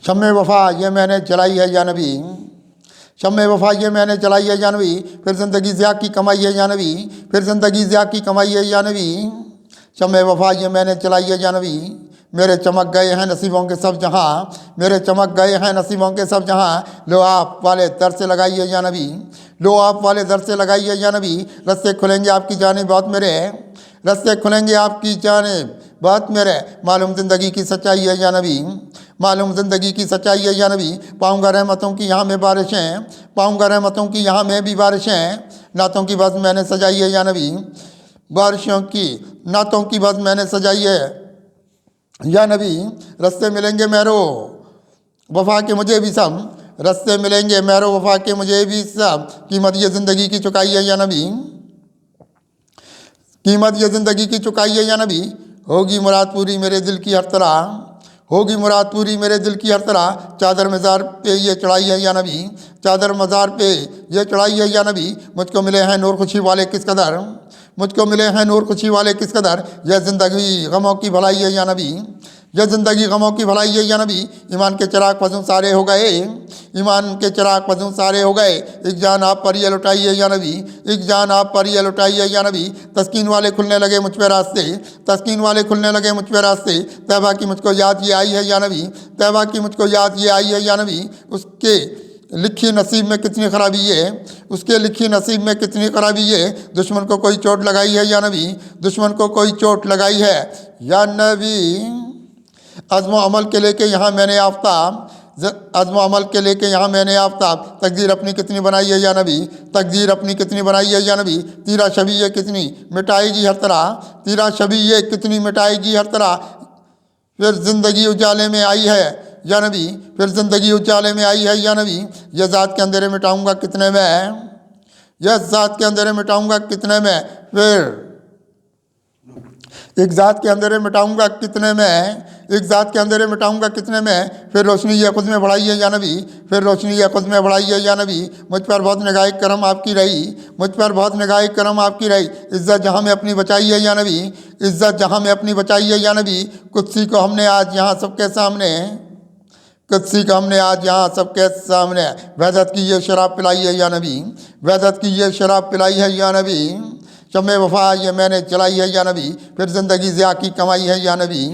शम्मे वफ़ा ये मैंने जलाई है या नबी, शम्मे वफ़ा ये मैंने जलाई है या नबी, फिर ज़िंदगी ज़िया की कमाई है या नबी, फिर ज़िंदगी ज़िया की कमाई है या नबी। शम्मे वफ़ा ये मैंने जलाई है या नबी, मेरे चमक गए हैं नसीबों के सब जहाँ, मेरे चमक गए हैं नसीबों के सब जहाँ। लो आप वाले दर से लगाइए या नबी, लो आप वाले दर से लगाइए या नबी। रस्ते खुलेंगे आपकी जानिब बात मेरे, रस्ते खुलेंगे आपकी जानिब बात मेरे। मालूम ज़िंदगी की सच्चाई है या नबी, मालूम ज़िंदगी की सच्चाई है या नबी। पाऊँगा रहमतों की यहाँ में बारिशें, पाऊँगा रहमतों की यहाँ में भी बारिशें। नातों की बज़ मैंने सजाई है या नबी, बारिशों की नातों की बज़ मैंने सजाई है या नबी। रस्ते मिलेंगे मेरो वफ़ा के मुझे भी सब, रस्ते मिलेंगे मेरो वफ़ा के मुझे भी सब। कीमत ये ज़िंदगी की चुकाई है या नबी, कीमत ये ज़िंदगी की चुकाई है या नबी। होगी मुराद पूरी मेरे दिल की हर तरह, होगी मुराद पूरी मेरे दिल की हर तरह। चादर मज़ार पे ये चढ़ाई है या नबी, चादर मज़ार पे ये चढ़ाई है या नबी। मुझको मिले हैं नूर खुशी वाले किस कदर, मुझको मिले हैं नूर खुशी वाले किस कदर। यह ज़िंदगी गमों की भलाई है या नबी, यह ज़िंदगी गमों की भलाई है या नबी। ईमान के चिराग पज़ों सारे हो गए, ईमान के चिराग पज़ों सारे हो गए। एक जान आप पर ये लुटाई है या नबी, एक जान आप पर ये लुटाई है या नबी। तस्कीन वाले खुलने लगे मुझ पे रास्ते, तस्कीन वाले खुलने लगे मुझ पे रास्ते। तैबा की मुझको याद ये आई है या नबी, तैबा की मुझको याद ये आई है या नबी। उसके लिखी नसीब में कितनी खराबी है, उसके लिखी नसीब में कितनी खराबी है। दुश्मन को कोई चोट लगाई है या नबी, दुश्मन को कोई चोट लगाई है या नबी। अज़्म अमल के लेके यहाँ मैंने आफ्ताब, अज़्म अमल के लेके यहाँ मैंने आफ्ताब। तकदीर अपनी कितनी बनाई है या नबी, तकदीर अपनी कितनी बनाई है या नबी। तेरा शबी ये कितनी मिटाएगी हर तरह, तेरा शबी ये कितनी मिटाएगी हर तरह। फिर ज़िंदगी उजाले में आई है या नबी, फिर ज़िंदगी उजाले में आई है या नबी। यह ज़ात के अंधेरे मिटाऊंगा कितने में, यह ज़ात के अंधेरे मिटाऊंगा कितने में। फिर एक ज़ात के अंधेरे मिटाऊंगा कितने में, एक ज़ात के अंधेरे मिटाऊंगा कितने में। फिर रोशनी ये खुद में बढ़ाई है या नबी, फिर रोशनी ये खुद में बढ़ाई है या नबी। मुझ पर बहुत निगाह करम आपकी रही, मुझ पर बहुत निगाह करम आपकी रही। इज़्ज़त जहाँ में अपनी बचाई है या नबी, इज़्ज़त जहाँ में अपनी बचाई है या नबी। कुत्सी को हमने आज यहाँ सबके सामने, कुत्सी को हमने आज यहाँ सबके सामने। वहदत की ये शराब पिलाई है या नबी, वहदत की ये शराब पिलाई है या नबी। शम्मे वफ़ा ये मैंने जलाई है या नबी, फिर ज़िंदगी ज़िया की कमाई है या नबी।